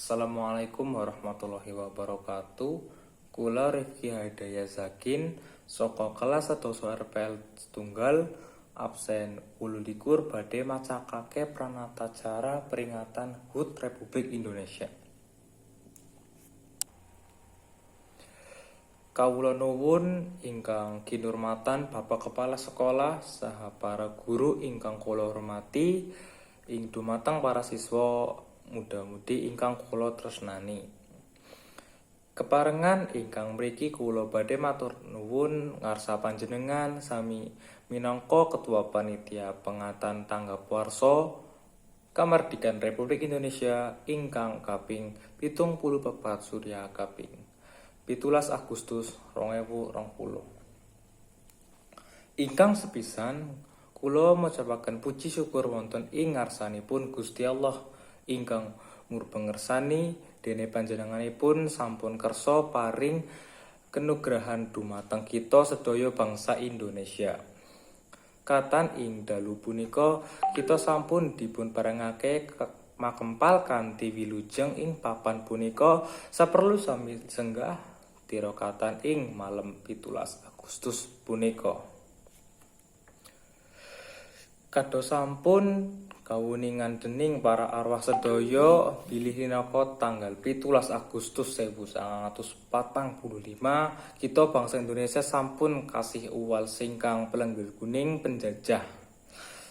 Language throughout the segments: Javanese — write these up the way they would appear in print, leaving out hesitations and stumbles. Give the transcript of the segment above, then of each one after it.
Assalamualaikum warahmatullahi wabarakatuh. Kula Rifki Hidayah Zakin saka kelas 1 RPL setunggal absen 18 badhe macakake pranatacara peringatan HUT Republik Indonesia. Kawula nuwun ingkang kinurmatan Bapak Kepala Sekolah saha para guru ingkang kula hormati, ing dumateng para siswa muda-mudi ingkang kula tresnani. Keparengan ingkang mriki kula badhe matur nuwun ngarsa panjenengan sami minangka Ketua Panitia Pengatan Tanggap Warsa Kamardikan Republik Indonesia ingkang kaping 74 Surya kaping 17 Agustus 2020. Ingkang sepisan kula macapaken puji syukur wonten ing ngarsanipun Gusti Allah ingkang murbengersani dene panjenenganipun sampun kersa paring kenugrahan dumateng kita sedaya bangsa Indonesia. Katan ing dalu punika kita sampun dipun parengake makempal kanthi wilujeng ing papan punika saperlu sami senggah tirakatan ing malem 17 Agustus punika. Kados sampun kawuningan dening para arwah sedaya bilih dinaka tanggal 17 Agustus 1945 kita bangsa Indonesia sampun kasih uwal singkang pelenggil kuning penjajah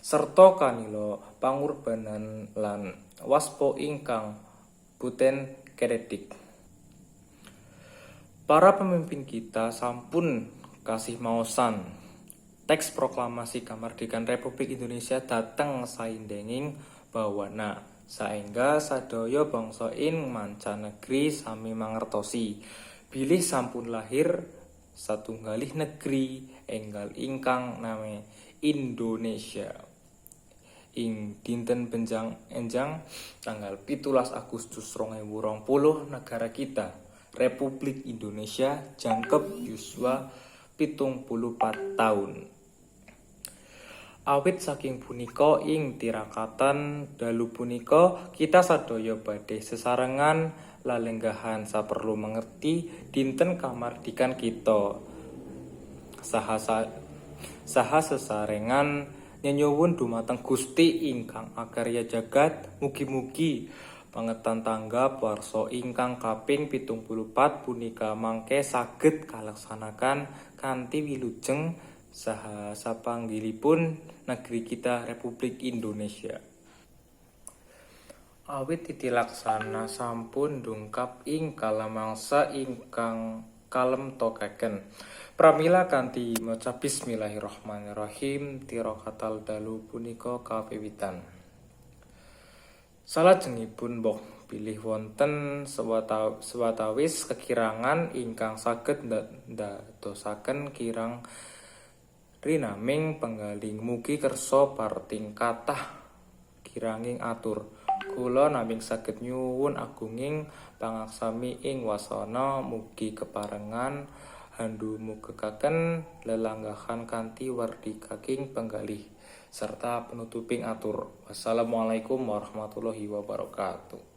serta kanila pangurbanan lan waspo ingkang buten keredik. Para pemimpin kita sampun kasih maosan teks proklamasi kamardikan Republik Indonesia dateng saindenging bawana saengga sadaya bangsa ing mancanegeri sami mangertosi bilih sampun lahir satunggalih negeri enggal ingkang name Indonesia. Ing dinten benjang enjang tanggal 17 Agustus 2020 negara kita Republik Indonesia jangkep yuswa 74 tahun. Awit saking punika ing tirakatan dalu punika kita sadaya badhe sesarengan lalenggahan saperlu mengerti dinten kamardikan kita. Saha sesarengan nyuwun dumateng Gusti ingkang akarya jagat mugi-mugi pangetan tanggap warsa ingkang kaping 74 punika mangke saged kalaksanakan kanthi wilujeng saha sapanggilipun negeri kita Republik Indonesia. Awit titilaksana sampun dungkap ing kalamangsa ingkang kalem tokaken. Pramila kanthi maca bismillahirrahmanirrahim tirakatal dalu punika kawiwitan. Salajengipun boh pilih wonten sewatawis kekirangan ingkang saged ndadosaken kirang rinaming penggaling mugi kersa parting kathah kiranging atur. Kula naming saged nyuwun agunging pangaksami ing wasana mugi keparengan handhu mugegaken lelanggahan kanthi wardi kaking penggalih serta penutuping atur. Wassalamualaikum warahmatullahi wabarakatuh.